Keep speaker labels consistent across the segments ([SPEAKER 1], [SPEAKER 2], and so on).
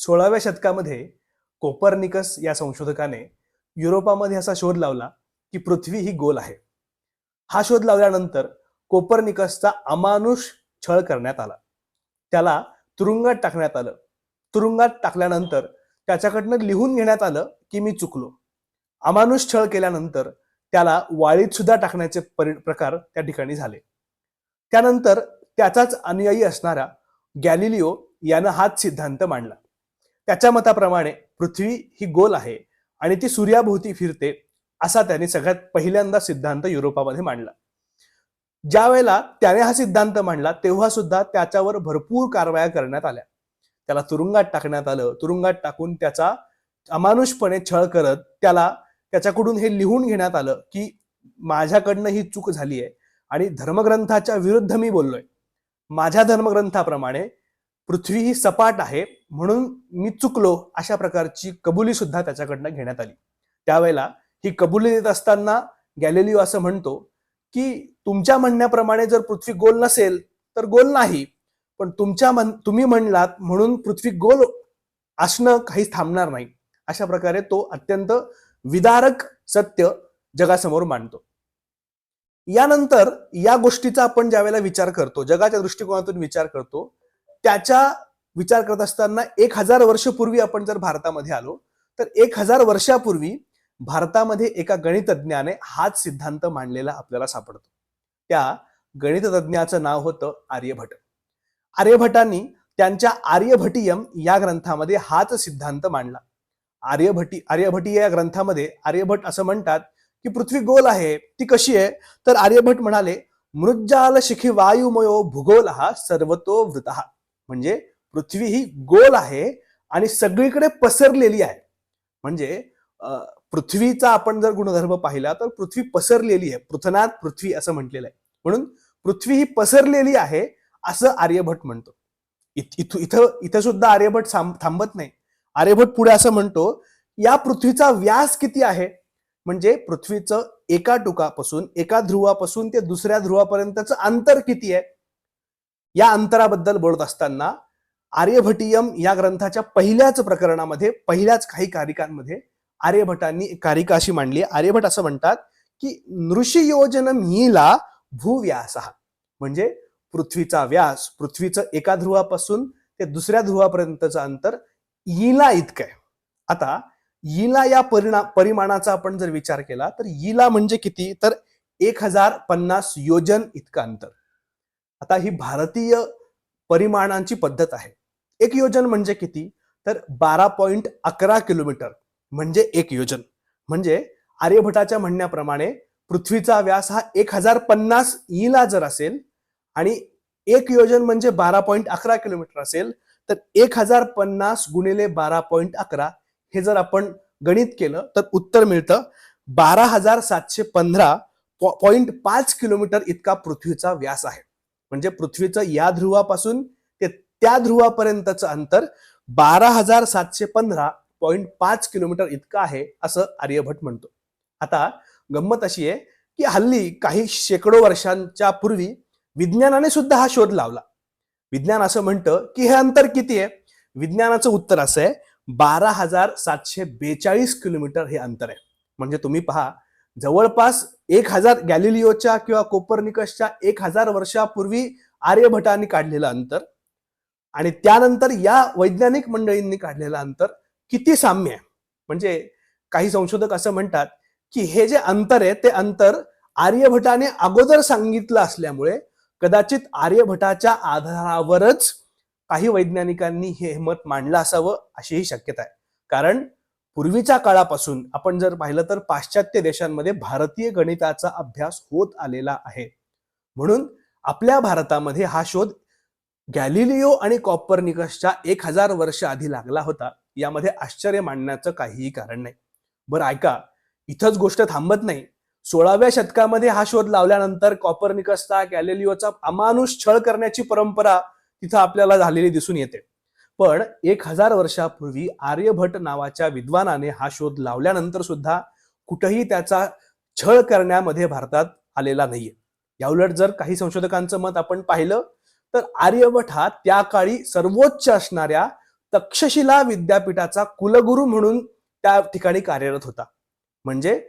[SPEAKER 1] 16व्या शतकामध्ये कोपर्निकस या संशोधकाने युरोपामध्ये असा शोध लावला की पृथ्वी ही गोल आहे. हा शोध लावल्यानंतर कोपर्निकसचा अमानुष छळ करण्यात आला. त्याला तुरुंगात टाकण्यात आलं. तुरुंगात टाकल्यानंतर त्याच्याकडनं लिहून घेण्यात आलं की मी चुकलो. अमानुष छळ केल्यानंतर त्याला वाळीत सुद्धा टाकण्याचे प्रकार त्या ठिकाणी झाले. त्यानंतर त्याचाच अनुयायी असणारा गॅलिलिओ यानं हाच सिद्धांत मांडला. त्याच्या मताप्रमाणे पृथ्वी ही गोल आहे आणि ती सूर्याभोवती फिरते असा त्याने सगळ्यात पहिल्यांदा सिद्धांत युरोपामध्ये मांडला. ज्या वेळेला त्याने हा सिद्धांत मांडला तेव्हा सुद्धा त्याच्यावर भरपूर कारवाया करण्यात आल्या. त्याला तुरुंगात टाकण्यात आलं. तुरुंगात टाकून त्याचा अमानुषपणे छळ करत त्याच्याकडून हे लिहून घेण्यात आलं की माझ्याकडनं ही चूक झाली आहे आणि धर्मग्रंथाच्या विरुद्ध मी बोललोय. माझ्या धर्मग्रंथाप्रमाणे पृथ्वी ही सपाट आहे म्हणून मी चुकलो अशा प्रकारची कबुली सुद्धा त्याच्याकडनं घेण्यात आली. त्यावेळेला ही कबुली देत असताना गॅलिलिओ असं म्हणतो की तुमच्या म्हणण्याप्रमाणे जर पृथ्वी गोल नसेल तर गोल नाही, पण तुम्ही म्हणलात म्हणून पृथ्वी गोल असणं काहीच थांबणार नाही. अशा प्रकारे तो अत्यंत विदारक सत्य जगासमोर मांडतो. यानंतर या गोष्टीचा आपण ज्या वेळेला विचार करतो, जगाच्या दृष्टिकोनातून विचार करतो, त्याचा विचार करत असताना 1000 वर्षपूर्वी आपण जर भारतामध्ये आलो तर 1000 वर्षापूर्वी भारतामध्ये एका गणितज्ञाने हाच सिद्धांत मांडलेला आपल्याला सापडतो. त्या गणितज्ञाचं नाव होतं आर्यभट. आर्यभटांनी त्यांच्या आर्यभटीयम या ग्रंथामध्ये हाच सिद्धांत मांडला. आर्यभटी या ग्रंथामध्ये आर्यभट असं म्हणतात की पृथ्वी गोल आहे. ती कशी आहे तर आर्यभट म्हणाले मृज्जाल शिखी वायुमयो भूगोल हा सर्वतो वृतः. म्हणजे पृथ्वी ही गोल आहे आणि सगळीकडे पसरलेली आहे. म्हणजे पृथ्वीचा आपण जर गुणधर्म पाहिला तर पृथ्वी पसरलेली आहे. पृथ्वीनाथ पृथ्वी असं म्हटलेलं आहे. म्हणून पृथ्वी ही पसरलेली आहे असं आर्यभट म्हणतो. इथं सुद्धा आर्यभट थांबत नाही. आर्यभट पुढे असं म्हणतो या पृथ्वीचा व्यास किती आहे, म्हणजे पृथ्वीचं एका टोकापासून एका ध्रुवापासून ते दुसऱ्या ध्रुवापर्यंतचं अंतर किती आहे. या अंतराबद्दल बोलत असताना आर्यभटीयम या ग्रंथाच्या पहिल्याच प्रकरणामध्ये पहिल्याच काही कारिकांमध्ये आर्यभटांनी कारिका अशी मांडली. आर्यभट असं म्हणतात की नृषियोजन मीला भूव्यास, म्हणजे पृथ्वीचा व्यास, पृथ्वीचं एका ध्रुवापासून ते दुसऱ्या ध्रुवापर्यंतचं अंतर इला इतकं आहे. आता इला या परिमाणाचा आपण जर विचार केला तर इला म्हणजे किती तर 1050 योजन इतकं अंतर. आता ही भारतीय परिमाणांची पद्धत आहे. एक योजन म्हणजे किती तर 12.11 किलोमीटर म्हणजे एक योजन. म्हणजे आर्यभटाच्या म्हणण्याप्रमाणे पृथ्वीचा व्यास हा 1050 इला जर असेल आणि एक योजन म्हणजे 12.11 किलोमीटर असेल तर 1050 गुणिले 12.11 हे जर आपण गणित केलं तर उत्तर मिळतं 12,715.5 किलोमीटर इतका पृथ्वीचा व्यास आहे. म्हणजे पृथ्वीचं या ध्रुवापासून ते त्या ध्रुवापर्यंतचं अंतर 12,715.5 किलोमीटर इतकं आहे असं आर्यभट म्हणतो. आता गंमत अशी आहे की हल्ली काही शेकडो वर्षांच्या पूर्वी विज्ञानाने सुद्धा हा शोध लावला. विज्ञान असं म्हणतं की हे अंतर किती आहे. विज्ञानाचं उत्तर असं आहे 12,742 किलोमीटर हे अंतर आहे. म्हणजे तुम्ही पहा जवळपास 1000 गॅलिलिओच्या किंवा कोपर्निकसच्या 1000 वर्षापूर्वी आर्यभटांनी काढलेलं अंतर आणि त्यानंतर या वैज्ञानिक मंडळींनी काढलेलं अंतर किती साम्य आहे. म्हणजे काही संशोधक असं म्हणतात की हे जे अंतर आहे ते अंतर आर्यभटाने अगोदर सांगितलं असल्यामुळे कदाचित आर्यभटाच्या आधारावरच काही वैज्ञानिकांनी हे मत मांडलं असावं अशीही शक्यता आहे. कारण पूर्वीच्या काळापासून आपण जर पाहिलं तर पाश्चात्य देशांमध्ये भारतीय गणिताचा अभ्यास होत आलेला आहे. म्हणून आपल्या भारतामध्ये हा शोध गॅलिलिओ आणि कॉपर्निकसच्या 1000 वर्ष आधी लागला होता. यामध्ये आश्चर्य मानण्याचं काहीही कारण नाही. बरं ऐका, इथंच गोष्ट थांबत नाही. 16व्या शतकामध्ये हा शोध लावल्यानंतर कॉपर्निकसचा गॅलिलिओचा अमानुष छळ करण्याची परंपरा तिथं आपल्याला झालेली दिसून येते. पण 1000 वर्षापूर्वी आर्यभट नावाच्या विद्वानाने हा शोध लावल्यानंतर सुद्धा कुठेही त्याचा छळ करण्यामध्ये भारतात आलेला नाहीये. याउलट जर काही संशोधकांचं मत आपण पाहिलं तर आर्यभट हा त्या काळी सर्वोच्च असणाऱ्या तक्षशिला विद्यापीठाचा कुलगुरू म्हणून त्या ठिकाणी कार्यरत होता. म्हणजे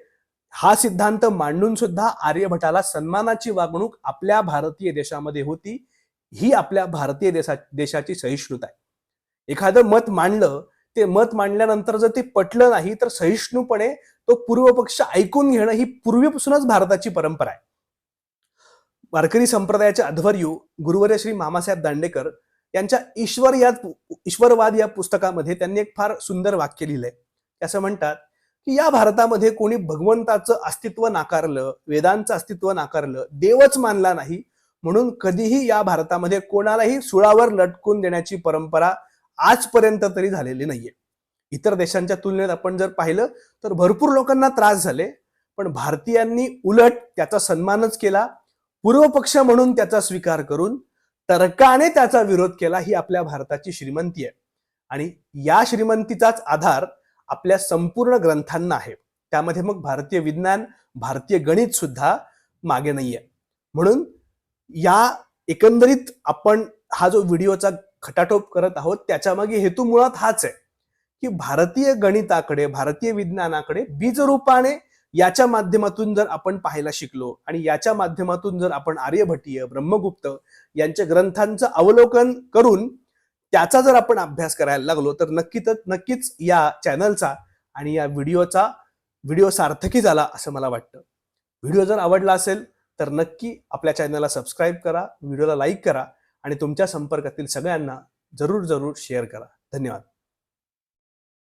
[SPEAKER 1] हा सिद्धांत मांडून सुद्धा आर्यभटाला सन्मानाची वागणूक आपल्या भारतीय देशामध्ये होती. ही आपल्या भारतीय देशाची सहिष्णुता आहे. एखादं मत मांडलं, ते मत मांडल्यानंतर जर ते पटलं नाही तर सहिष्णुपणे तो पूर्व पक्ष ऐकून घेणं ही पूर्वीपासूनच भारताची परंपरा आहे. वारकरी संप्रदायाचे अध्वर्यू गुरुवर्य श्री मामासाहेब दांडेकर यांच्या ईश्वरवाद या पुस्तकामध्ये त्यांनी एक फार सुंदर वाक्य लिहिलंय. असं म्हणतात की या भारतामध्ये कोणी भगवंताचं अस्तित्व नाकारलं, वेदांचं अस्तित्व नाकारलं, देवच मानला नाही म्हणून कधीही या भारतामध्ये कोणालाही सुळावर लटकून देण्याची परंपरा आजपर्यंत तरी झालेली नाहीये. इतर देशांच्या तुलनेत आपण जर पाहिलं तर भरपूर लोकांना त्रास झाले, पण भारतीयांनी उलट त्याचा सन्मानच केला. पूर्व पक्ष म्हणून त्याचा स्वीकार करून तर्काने त्याचा विरोध केला. ही आपल्या भारताची श्रीमंती आहे आणि या श्रीमंतीचाच आधार आपल्या संपूर्ण ग्रंथांना आहे. त्यामध्ये मग भारतीय विज्ञान, भारतीय गणित सुद्धा मागे नाहीये. म्हणून या एकंदरीत आपण हा जो व्हिडिओचा खटाटोप करत आहोत त्याच्या मागे हेतू मुळात हाच आहे की भारतीय गणिताकडे, भारतीय विज्ञानाकडे बीजरूपाने याच्या माध्यमातून जर आपण पाहायला शिकलो आणि याच्या माध्यमातून जर आपण आर्यभटीय, ब्रह्मगुप्त यांच्या ग्रंथांचं अवलोकन करून त्याचा जर आपण अभ्यास करायला लागलो तर नक्कीच या चॅनलचा आणि या व्हिडिओ सार्थकी झाला असं मला वाटतं. व्हिडिओ जर आवडला असेल तर नक्की आपल्या चॅनलला सबस्क्राईब करा, व्हिडिओला लाईक करा आणि तुमच्या संपर्कातील सगळ्यांना जरूर शेअर करा. धन्यवाद.